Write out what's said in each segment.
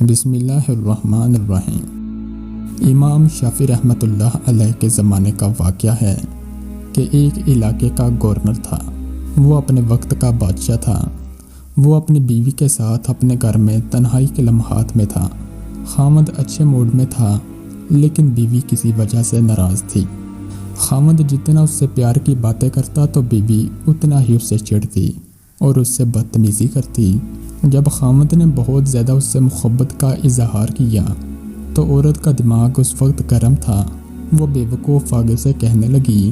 بسم اللہ الرحمن الرحیم۔ امام شافعی رحمۃ اللہ علیہ کے زمانے کا واقعہ ہے کہ ایک علاقے کا گورنر تھا۔ وہ اپنے وقت کا بادشاہ تھا۔ وہ اپنی بیوی کے ساتھ اپنے گھر میں تنہائی کے لمحات میں تھا۔ خامد اچھے موڈ میں تھا، لیکن بیوی کسی وجہ سے ناراض تھی۔ خامد جتنا اس سے پیار کی باتیں کرتا تو بیوی اتنا ہی اس سے چڑھتی اور اس سے بدتمیزی کرتی۔ جب خامد نے بہت زیادہ اس سے محبت کا اظہار کیا تو عورت کا دماغ اس وقت گرم تھا۔ وہ بے وقوف آگے سے کہنے لگی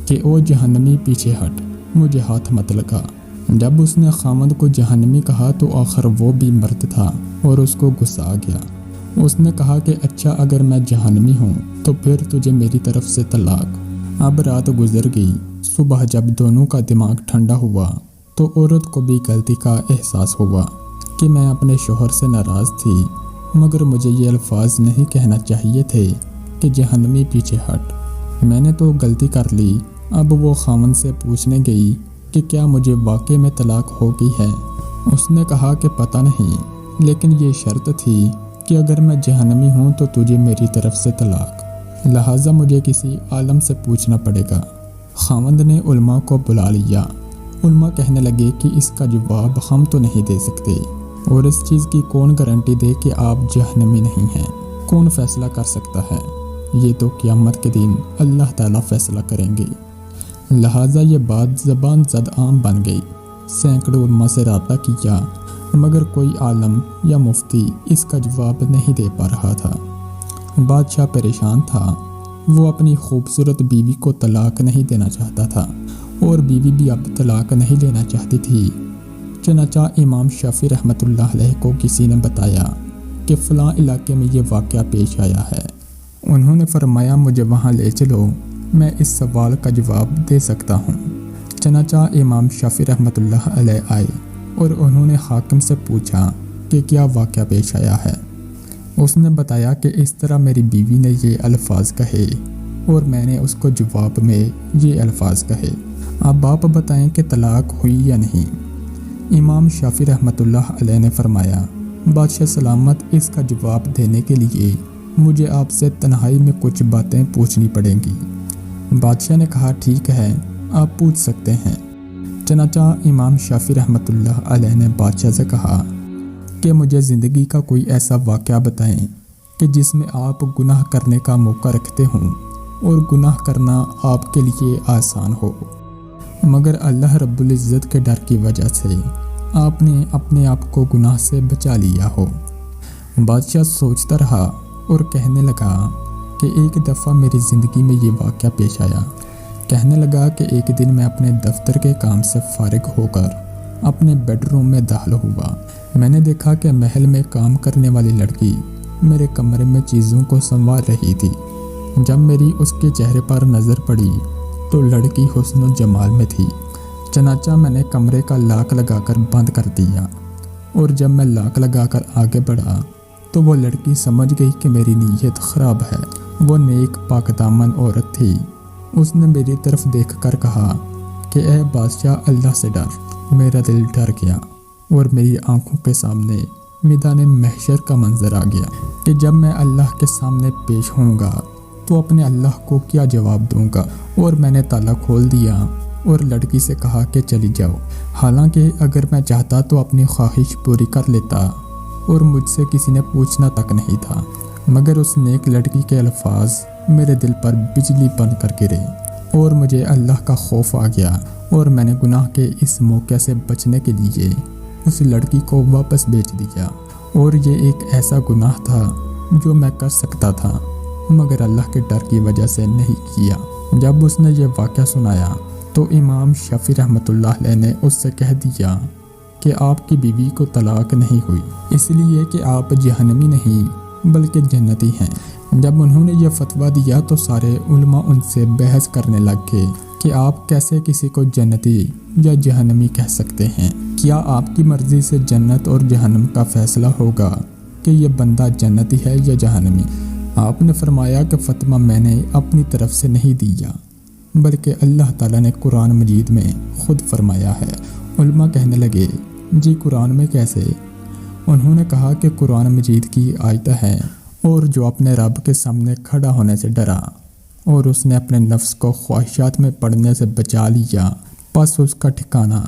کہ او جہنمی پیچھے ہٹ، مجھے ہاتھ مت لگا۔ جب اس نے خامد کو جہنمی کہا تو آخر وہ بھی مرد تھا اور اس کو غصہ آ گیا۔ اس نے کہا کہ اچھا اگر میں جہنمی ہوں تو پھر تجھے میری طرف سے طلاق۔ اب رات گزر گئی۔ صبح جب دونوں کا دماغ ٹھنڈا ہوا تو عورت کو بھی غلطی کا احساس ہوا کہ میں اپنے شوہر سے ناراض تھی، مگر مجھے یہ الفاظ نہیں کہنا چاہیے تھے کہ جہنمی پیچھے ہٹ۔ میں نے تو غلطی کر لی۔ اب وہ خامند سے پوچھنے گئی کہ کیا مجھے واقعی میں طلاق ہو گئی ہے۔ اس نے کہا کہ پتہ نہیں، لیکن یہ شرط تھی کہ اگر میں جہنمی ہوں تو تجھے میری طرف سے طلاق، لہٰذا مجھے کسی عالم سے پوچھنا پڑے گا۔ خامند نے علماء کو بلا لیا۔ علماء کہنے لگے کہ اس کا جواب ہم تو نہیں دے سکتے، اور اس چیز کی کون گارنٹی دے کہ آپ جہنمی نہیں ہیں؟ کون فیصلہ کر سکتا ہے؟ یہ تو قیامت کے دن اللہ تعالیٰ فیصلہ کریں گے۔ لہٰذا یہ بات زبان زد عام بن گئی۔ سینکڑوں علماء سے رابطہ کیا، مگر کوئی عالم یا مفتی اس کا جواب نہیں دے پا رہا تھا۔ بادشاہ پریشان تھا۔ وہ اپنی خوبصورت بیوی کو طلاق نہیں دینا چاہتا تھا، اور بیوی بھی اب طلاق نہیں لینا چاہتی تھی۔ چنانچہ امام شافعی رحمۃ اللہ علیہ کو کسی نے بتایا کہ فلاں علاقے میں یہ واقعہ پیش آیا ہے۔ انہوں نے فرمایا مجھے وہاں لے چلو، میں اس سوال کا جواب دے سکتا ہوں۔ چنانچہ امام شافعی رحمۃ اللہ علیہ آئے اور انہوں نے حاکم سے پوچھا کہ کیا واقعہ پیش آیا ہے۔ اس نے بتایا کہ اس طرح میری بیوی نے یہ الفاظ کہے اور میں نے اس کو جواب میں یہ الفاظ کہے، اب آپ بتائیں کہ طلاق ہوئی یا نہیں۔ امام شافعی رحمۃ اللہ علیہ نے فرمایا بادشاہ سلامت، اس کا جواب دینے کے لیے مجھے آپ سے تنہائی میں کچھ باتیں پوچھنی پڑیں گی۔ بادشاہ نے کہا ٹھیک ہے، آپ پوچھ سکتے ہیں۔ چنانچہ امام شافعی رحمۃ اللہ علیہ نے بادشاہ سے کہا کہ مجھے زندگی کا کوئی ایسا واقعہ بتائیں کہ جس میں آپ گناہ کرنے کا موقع رکھتے ہوں اور گناہ کرنا آپ کے لیے آسان ہو، مگر اللہ رب العزت کے ڈر کی وجہ سے آپ نے اپنے آپ کو گناہ سے بچا لیا ہو۔ بادشاہ سوچتا رہا اور کہنے لگا کہ ایک دفعہ میری زندگی میں یہ واقعہ پیش آیا۔ کہنے لگا کہ ایک دن میں اپنے دفتر کے کام سے فارغ ہو کر اپنے بیڈ روم میں داخل ہوا۔ میں نے دیکھا کہ محل میں کام کرنے والی لڑکی میرے کمرے میں چیزوں کو سنوار رہی تھی۔ جب میری اس کے چہرے پر نظر پڑی تو لڑکی حسن و جمال میں تھی۔ چنانچہ میں نے کمرے کا لاک لگا کر بند کر دیا، اور جب میں لاک لگا کر آگے بڑھا تو وہ لڑکی سمجھ گئی کہ میری نیت خراب ہے۔ وہ نیک پاک دامن عورت تھی۔ اس نے میری طرف دیکھ کر کہا کہ اے بادشاہ اللہ سے ڈر۔ میرا دل ڈر گیا اور میری آنکھوں کے سامنے میدان محشر کا منظر آ گیا کہ جب میں اللہ کے سامنے پیش ہوں گا تو اپنے اللہ کو کیا جواب دوں گا۔ اور میں نے تالا کھول دیا اور لڑکی سے کہا کہ چلی جاؤ۔ حالانکہ اگر میں چاہتا تو اپنی خواہش پوری کر لیتا اور مجھ سے کسی نے پوچھنا تک نہیں تھا، مگر اس نیک لڑکی کے الفاظ میرے دل پر بجلی بن کر گرے اور مجھے اللہ کا خوف آ گیا، اور میں نے گناہ کے اس موقع سے بچنے کے لیے اس لڑکی کو واپس بیچ دیا۔ اور یہ ایک ایسا گناہ تھا جو میں کر سکتا تھا، مگر اللہ کے ڈر کی وجہ سے نہیں کیا۔ جب اس نے یہ واقعہ سنایا تو امام شافعی رحمۃ اللہ علیہ نے اس سے کہہ دیا کہ آپ کی بیوی کو طلاق نہیں ہوئی، اس لیے کہ آپ جہنمی نہیں بلکہ جنتی ہیں۔ جب انہوں نے یہ فتویٰ دیا تو سارے علماء ان سے بحث کرنے لگ گئے کہ آپ کیسے کسی کو جنتی یا جہنمی کہہ سکتے ہیں؟ کیا آپ کی مرضی سے جنت اور جہنم کا فیصلہ ہوگا کہ یہ بندہ جنتی ہے یا جہنمی؟ آپ نے فرمایا کہ فتویٰ میں نے اپنی طرف سے نہیں دیا، بلکہ اللہ تعالیٰ نے قرآن مجید میں خود فرمایا ہے۔ علماء کہنے لگے جی قرآن میں کیسے؟ انہوں نے کہا کہ قرآن مجید کی آیت ہے، اور جو اپنے رب کے سامنے کھڑا ہونے سے ڈرا اور اس نے اپنے نفس کو خواہشات میں پڑنے سے بچا لیا، پس اس کا ٹھکانہ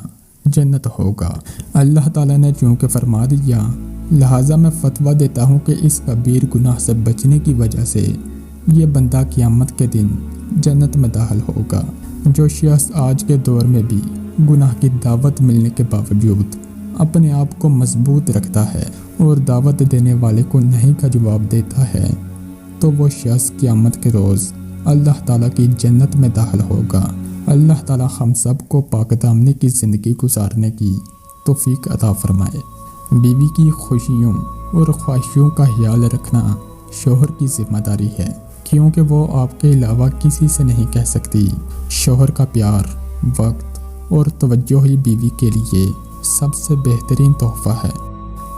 جنت ہوگا۔ اللہ تعالیٰ نے چونکہ فرما دیا، لہٰذا میں فتویٰ دیتا ہوں کہ اس کبیر گناہ سے بچنے کی وجہ سے یہ بندہ قیامت کے دن جنت میں داخل ہوگا۔ جو شخص آج کے دور میں بھی گناہ کی دعوت ملنے کے باوجود اپنے آپ کو مضبوط رکھتا ہے اور دعوت دینے والے کو نہیں کا جواب دیتا ہے، تو وہ شخص قیامت کے روز اللہ تعالیٰ کی جنت میں داخل ہوگا۔ اللہ تعالیٰ ہم سب کو پاک دامنی کی زندگی گزارنے کی توفیق عطا فرمائے۔ بیوی کی خوشیوں اور خواہشوں کا خیال رکھنا شوہر کی ذمہ داری ہے، کیونکہ وہ آپ کے علاوہ کسی سے نہیں کہہ سکتی۔ شوہر کا پیار، وقت اور توجہ ہی بیوی کے لیے سب سے بہترین تحفہ ہے۔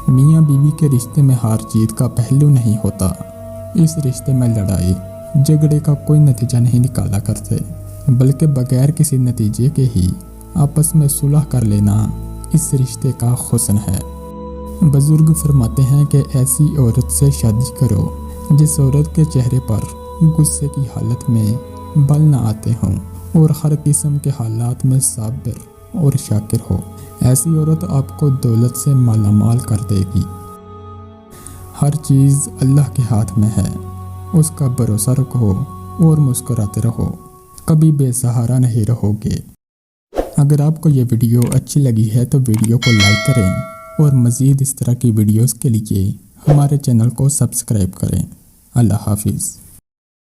میاں بیوی کے رشتے میں ہار جیت کا پہلو نہیں ہوتا۔ اس رشتے میں لڑائی جھگڑے کا کوئی نتیجہ نہیں نکالا کرتے، بلکہ بغیر کسی نتیجے کے ہی آپس میں صلح کر لینا اس رشتے کا حسن ہے۔ بزرگ فرماتے ہیں کہ ایسی عورت سے شادی کرو جس عورت کے چہرے پر غصے کی حالت میں بل نہ آتے ہوں اور ہر قسم کے حالات میں صابر اور شاکر ہو۔ ایسی عورت آپ کو دولت سے مالا مال کر دے گی۔ ہر چیز اللہ کے ہاتھ میں ہے، اس کا بھروسہ رکھو اور مسکراتے رہو، کبھی بے سہارا نہیں رہو گے۔ اگر آپ کو یہ ویڈیو اچھی لگی ہے تو ویڈیو کو لائک کریں اور مزید اس طرح کی ویڈیوز کے لیے ہمارے چینل کو سبسکرائب کریں۔ اللہ حافظ۔